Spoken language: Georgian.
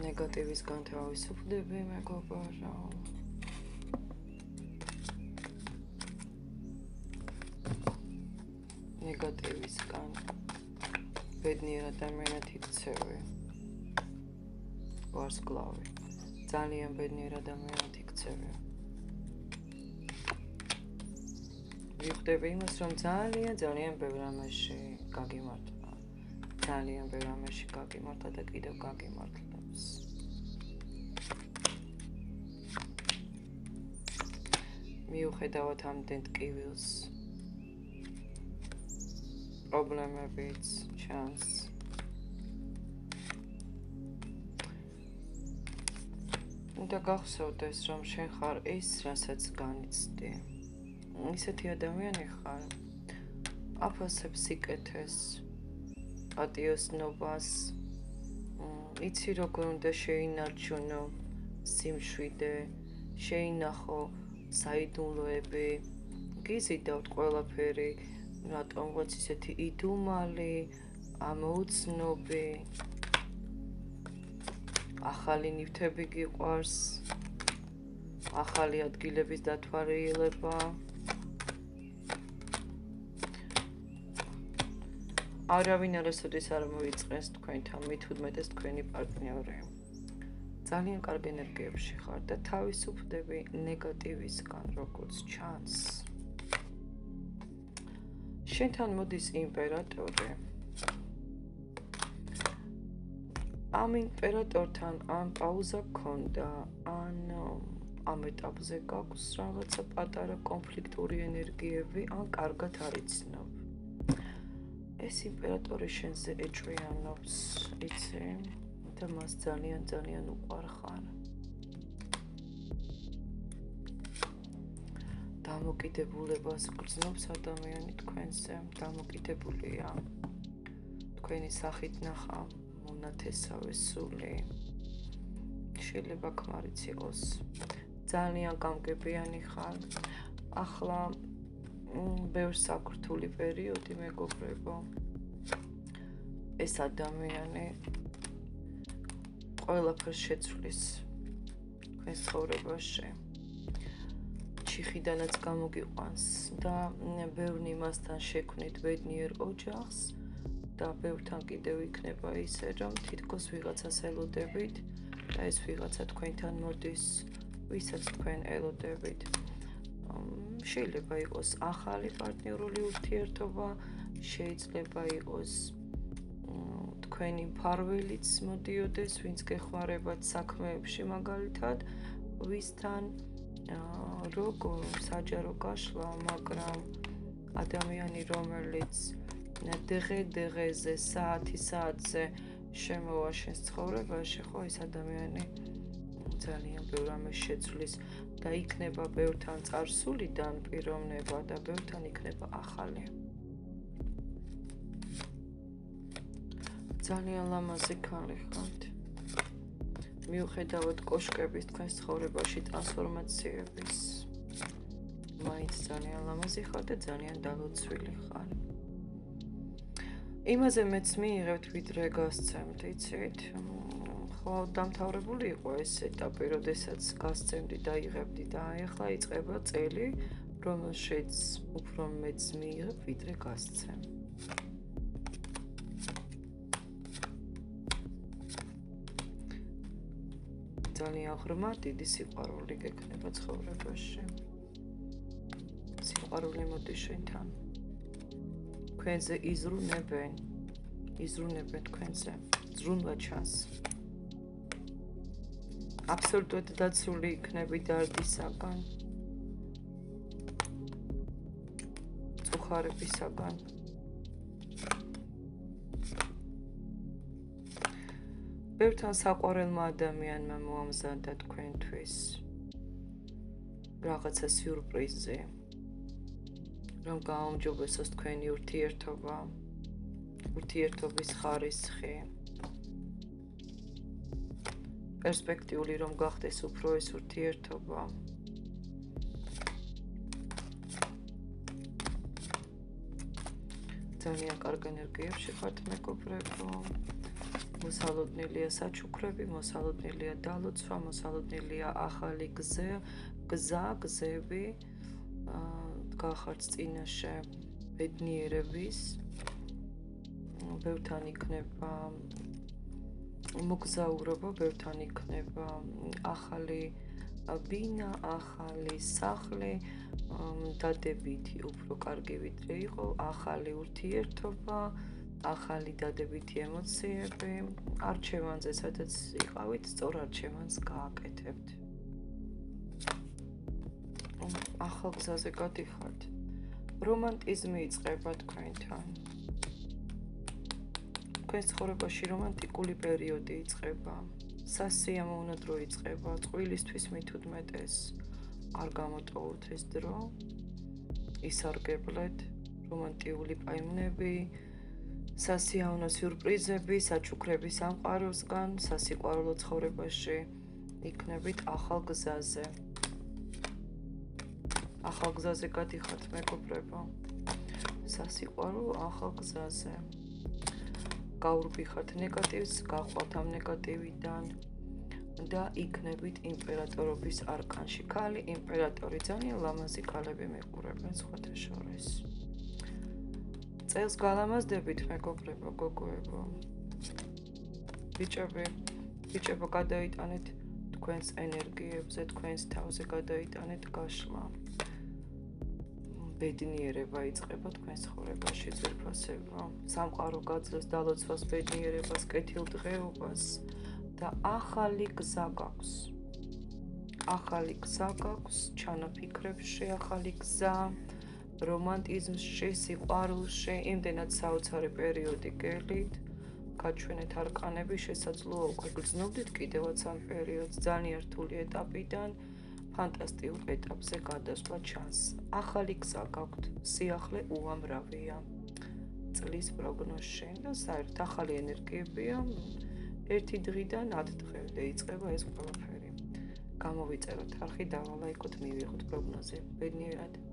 ნეგატივისგან თავისუფლდები, მეგობარო. ნეგატივისგან ბედნიერ ადამიანად იქცევი. ვარსკვლავი. ძალიან ბედნიერ ადამიანად იქცევი. ვიხვდები იმას, რომ ძალიან ბევრ რამეში გაგიმართლა. ძალიან ბევრ რამეში გაგიმართლა და კიდევ გაგიმართლებს. მიუხედავად ამდენ ტკივილს, პრობლემებიც ჩანს. და გახსოვდეს, რომ შენ ხარ ის, რასაც განიცდი. ისეთი ადამიანი ხარ, აფასებს სიკეთეს, პატიოსნობას, იცი როგორ უნდა შეინარჩუნო სიმშვიდე, შეინახო საიდუმლოები, გიზიდავთ ყველაფერი, რატომღაც ისეთი იდუმალი, ამოუცნობი, ახალი ნივთები გიყვარს, ახალი ადგილების დათვალიერება. არავინ არასოდეს არ მოიწყეს თქვენთან, მით უმეტეს თქვენი პარტნიორი. ძალიან კარგი ენერგიებში ხარ და თავისუფლდები ნეგატივისგან, როგორც ჩანს. შენთან მოდის იმპერატორი. ამ იმპერატორთან ან პაუზა გქონდა, ან ამ ეტაპზე გაქვს რაღაცა პატარა კონფლიქტური ენერგიები, ან კარგად არ იცნობ. ეს იმპერატორი შენზე ეჭვიანობს, იცი, და მას ძალიან უყვარხარ. დამოკიდებულებას გრძნობს ადამიანი თქვენზე, დამოკიდებულია. თქვენი სახით ნახა მონათესავე სული. შეიძლება ქმარიც იყოს. ძალიან გამგებიანი ხარ. ახლა ბევრ საკრთული პერიოდი, მეგობრებო. ეს ადამიანი ყველაფერს შეცვლის თქვენს ცხოვრებაში. ჩიხიდანაც გამოგიყვანს და ბევრნი მასთან შექმნით ბედნიერ ოჯახს და ბევრთან კიდევ იქნება ისე, რომ თითქოს ვიღაცას ელოდებით და ეს ვიღაცა თქვენთან მოდის, ვისაც თქვენ ელოდებით. შეიძლება იყოს ახალი პარტნიორული ურთიერთობა, შეიძლება იყოს თქვენი მფარველიც მოდიოდეს, ვინც გეხმარებათ საქმეებში მაგალითად, ვისთან როგორ საჯარო გაშლა, მაგრამ ადამიანი, რომელიც დღე-დღეზე, საათი-საათზე შემოვა შენს ცხოვრებაში, ხო, ეს ადამიანი ძალიან ბევრ რამეს შეცვლის და იქნება ბევრთან წარსულიდან პიროვნება და ბევრთან იქნება ახალი. ძალიან ლამაზი ქალი ხართ. მიუხედავად კოშკების თქვენს ცხოვრებაში ტრანსფორმაციების, მაინც ძალიან ლამაზი ხარ და ძალიან დალოცვილი ხარ. იმაზე მეც მიიღებთ, ვიდრე გასცემთ, იცით? ხო, დამთავრებული იყო ეს ეტაპი, როდესაც გასცემდი და იღებდი და ახლა იწყება წელი, რომელშიც უფრო მეც მიიღებ, ვიდრე გასცემ. ძალიან ღრმა, დიდი სიყვარული გექნება ცხოვრებაში. სიყვარული მოდის შენთან. თქვენზე იზრუნებენ თქვენზე. ზრუნვა ჩანს. აბსოლუტურად დაცული იქნები დარდისაგან. წუხარებისაგან. ბევრთან საყვარელმა ადამიანმა მოამზადა თქვენთვის რაღაცა სიურპრიზი, რომ გააუმჯობესოს თქვენი ურთიერთობა, ურთიერთობის ხარისხი, პერსპექტიული რომ გახდეს უფრო ეს ურთიერთობა. ძალიან კარგ ენერგიებში ხართ, მეგობრებო. მოსალოდნელია საჩუქრები, მოსალოდნელია დალოცვა, მოსალოდნელია ახალი გზები, გახართ წინაშე ბედნიერების, ბევრთან იქნება მოგზაურობა, ბევრთან იქნება ახალი ბინა, ახალი სახლი, დადებითი უფრო კარგი ვიდრე იყო, ახალი ურთიერთობა, ახალი დადებითი ემოციები, არჩევანზე სადაც იყავით, სწორ არჩევანს გააკეთებთ. ახალ გზაზე გადიხართ. რომანტიზმი იწყება თქვენთან. თქვენს ცხოვრებაში რომანტიკული პერიოდი იწყება. სასიამოვნო დრო იწყება, წყვილისთვის მით უდმეტეს არ გამოტოვოთ ეს დრო, ისარგებლეთ, რომანტიული პაემნები, სასიამოვნო სიურპრიზები, საჩუქრები სამყაროსგან, სასიყვარულო ცხოვრებაში იქნებით ახალ გზაზე. ახალ გზაზე გადიხართ მეგობრებო, სასიყვარულო ახალ გზაზე. გაურბიხართ ნეგატივს, გახვალთ ამ ნეგატივიდან და იქნებით იმპერატორობის არკანში. ქალი იმპერატორი, ძალიან ლამაზი ქალები მეყურებენ სხვათა შორის. წელს გალამაზდებით მეგობრებო, გოგოებო. ბიჭებო, გადაიტანეთ თქვენს ენერგიებზე, თქვენს თავზე გადაიტანეთ გაშლა. ბედნიერება იწყება თქვენს ცხოვრებაში, ძვირფასება, სამყარო გაძლევს დალოცვას, ბედნიერებას, კეთილდღეობას და ახალი გზა გაქვს. ახალი გზა გაქვს, ჩანაფიქრებში ახალი გზა, რომანტიზმში, სიყვარულში, იმდენად საოცარი პერიოდი გელით, გაჩვენეთ არკანები, შესაძლოა უკვე გრძნობდით კიდევაც ამ პერიოდს, ძალიან რთული ეტაპიდან ფანტასტიკურ ეტაპზე გადასვლა ჩანს. ახალი გზა გაქვთ, სიახლე უამრავია წლის პროგნოზში და საერთოდ ახალი ენერგიებია 1 დღიდან 10 დღემდე იწყება ეს ყველაფერი. გამოვიწეროთ არხი, დავალაიქოთ, მივიღოთ პროგნოზი. ბედნიერად.